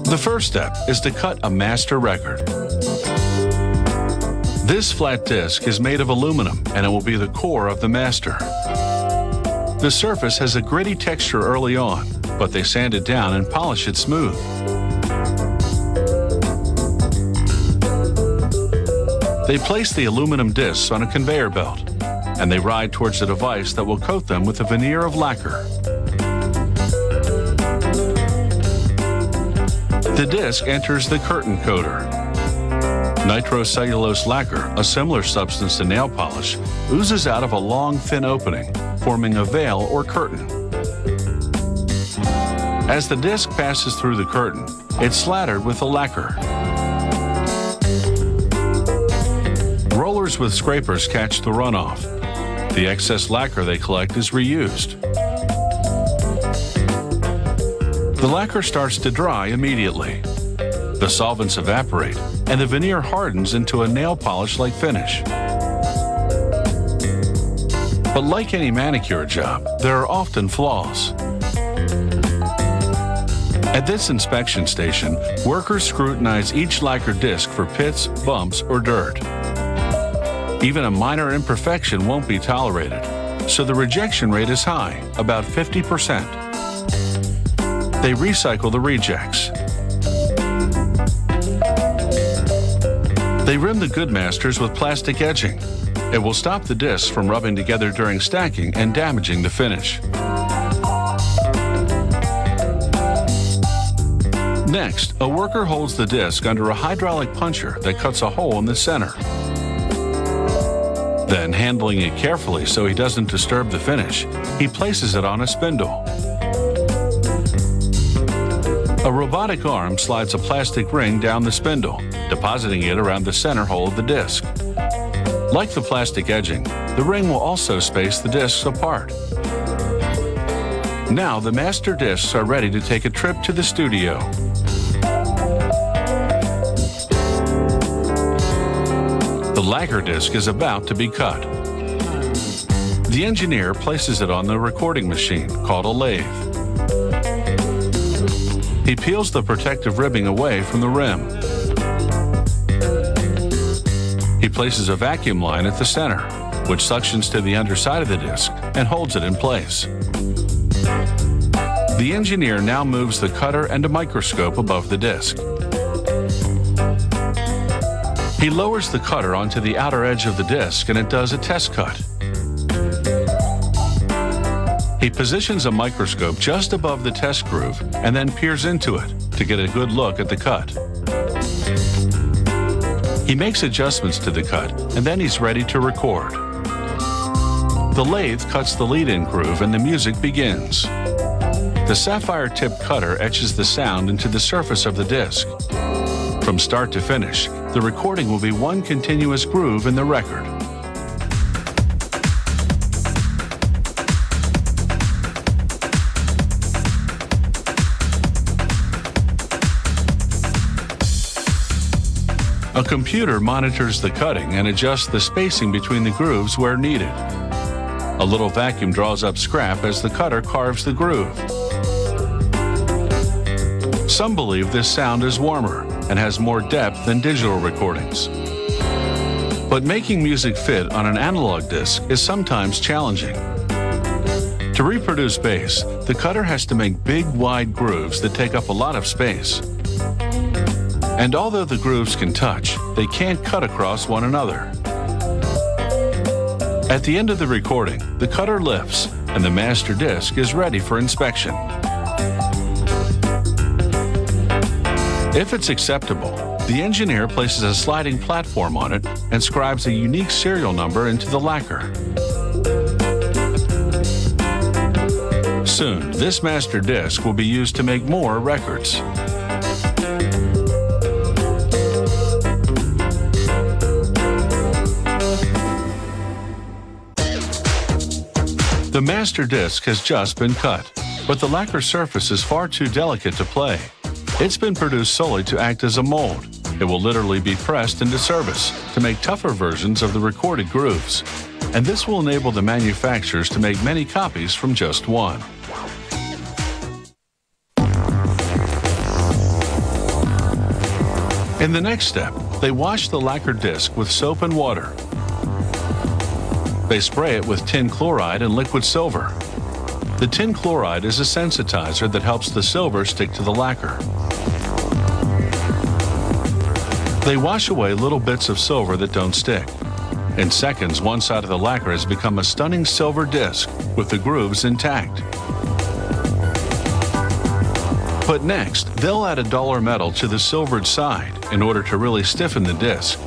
The first step is to cut a master record. This flat disc is made of aluminum and it will be the core of the master. The surface has a gritty texture early on, but they sand it down and polish it smooth. They place the aluminum discs on a conveyor belt, and they ride towards a device that will coat them with a veneer of lacquer. The disc enters the curtain coater. Nitrocellulose lacquer, a similar substance to nail polish, oozes out of a long, thin opening, forming a veil or curtain. As the disc passes through the curtain, it's slattered with the lacquer. Rollers with scrapers catch the runoff. The excess lacquer they collect is reused. The lacquer starts to dry immediately. The solvents evaporate, and the veneer hardens into a nail polish-like finish. But like any manicure job, there are often flaws. At this inspection station, workers scrutinize each lacquer disc for pits, bumps, or dirt. Even a minor imperfection won't be tolerated, so the rejection rate is high, about 50%. They recycle the rejects. They rim the good masters with plastic edging. It will stop the discs from rubbing together during stacking and damaging the finish. Next, a worker holds the disc under a hydraulic puncher that cuts a hole in the center. Then, handling it carefully so he doesn't disturb the finish, he places it on a spindle. A robotic arm slides a plastic ring down the spindle, depositing it around the center hole of the disc. Like the plastic edging, the ring will also space the discs apart. Now the master discs are ready to take a trip to the studio. The lacquer disc is about to be cut. The engineer places it on the recording machine, called a lathe. He peels the protective ribbing away from the rim. He places a vacuum line at the center, which suctions to the underside of the disc and holds it in place. The engineer now moves the cutter and a microscope above the disc. He lowers the cutter onto the outer edge of the disc and it does a test cut. He positions a microscope just above the test groove and then peers into it to get a good look at the cut. He makes adjustments to the cut and then he's ready to record. The lathe cuts the lead-in groove and the music begins. The sapphire-tipped cutter etches the sound into the surface of the disc. From start to finish, the recording will be one continuous groove in the record. A computer monitors the cutting and adjusts the spacing between the grooves where needed. A little vacuum draws up scrap as the cutter carves the groove. Some believe this sound is warmer and has more depth than digital recordings. But making music fit on an analog disc is sometimes challenging. To reproduce bass, the cutter has to make big, wide grooves that take up a lot of space. And although the grooves can touch, they can't cut across one another. At the end of the recording, the cutter lifts and the master disc is ready for inspection. If it's acceptable, the engineer places a sliding platform on it and scribes a unique serial number into the lacquer. Soon, this master disc will be used to make more records. The master disc has just been cut, but the lacquer surface is far too delicate to play. It's been produced solely to act as a mold. It will literally be pressed into service to make tougher versions of the recorded grooves. And this will enable the manufacturers to make many copies from just one. In the next step, they wash the lacquer disc with soap and water. They spray it with tin chloride and liquid silver. The tin chloride is a sensitizer that helps the silver stick to the lacquer. They wash away little bits of silver that don't stick. In seconds, one side of the lacquer has become a stunning silver disc with the grooves intact. But next, they'll add a duller metal to the silvered side in order to really stiffen the disc.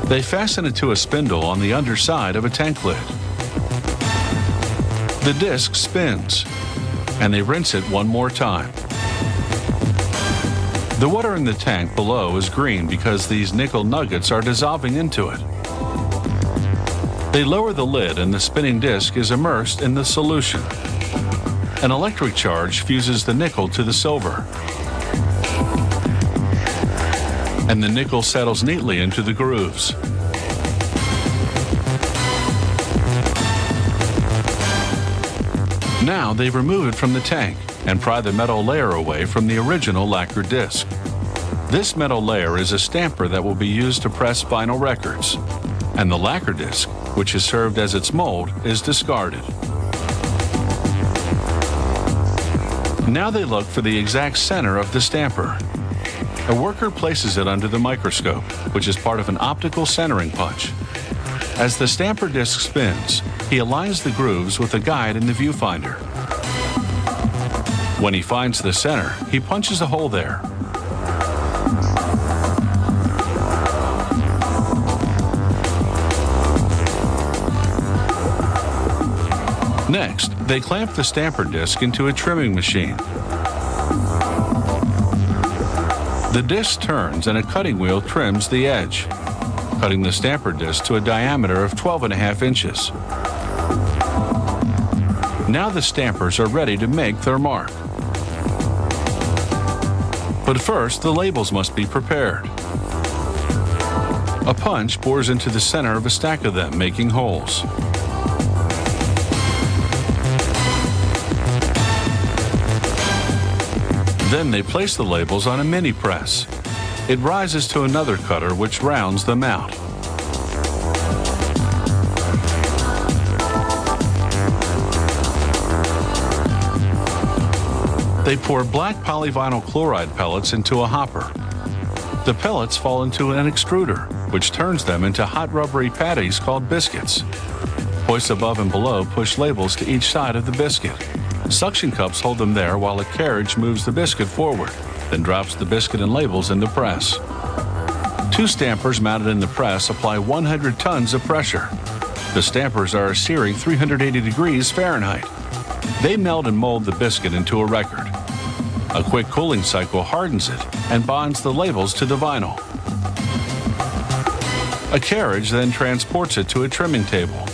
They fasten it to a spindle on the underside of a tank lid. The disc spins, and they rinse it one more time. The water in the tank below is green because these nickel nuggets are dissolving into it. They lower the lid and the spinning disc is immersed in the solution. An electric charge fuses the nickel to the silver, and the nickel settles neatly into the grooves. Now they remove it from the tank and pry the metal layer away from the original lacquer disc. This metal layer is a stamper that will be used to press vinyl records, and the lacquer disc, which has served as its mold, is discarded. Now they look for the exact center of the stamper. A worker places it under the microscope, which is part of an optical centering punch. As the stamper disc spins, he aligns the grooves with a guide in the viewfinder. When he finds the center, he punches a hole there. Next, they clamp the stamper disc into a trimming machine. The disc turns and a cutting wheel trims the edge, cutting the stamper disc to a diameter of 12.5 inches. Now the stampers are ready to make their mark. But first, the labels must be prepared. A punch bores into the center of a stack of them, making holes. Then they place the labels on a mini press. It rises to another cutter which rounds them out. They pour black polyvinyl chloride pellets into a hopper. The pellets fall into an extruder, which turns them into hot rubbery patties called biscuits. Hoists above and below push labels to each side of the biscuit. Suction cups hold them there while a carriage moves the biscuit forward, then drops the biscuit and labels in the press. Two stampers mounted in the press apply 100 tons of pressure. The stampers are a searing 380 degrees Fahrenheit. They melt and mold the biscuit into a record. A quick cooling cycle hardens it and bonds the labels to the vinyl. A carriage then transports it to a trimming table.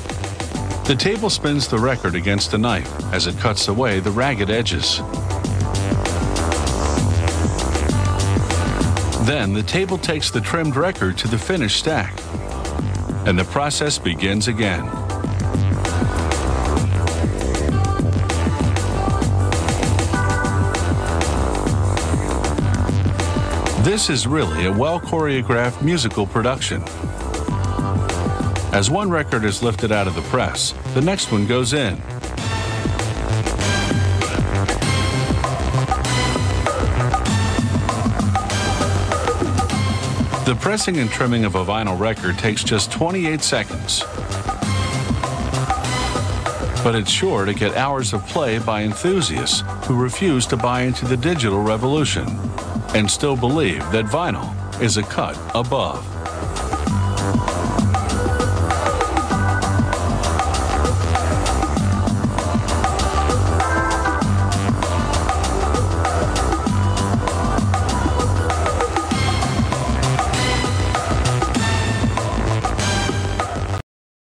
The table spins the record against a knife as it cuts away the ragged edges. Then the table takes the trimmed record to the finished stack, and the process begins again. This is really a well-choreographed musical production. As one record is lifted out of the press, the next one goes in. The pressing and trimming of a vinyl record takes just 28 seconds. But it's sure to get hours of play by enthusiasts who refuse to buy into the digital revolution and still believe that vinyl is a cut above.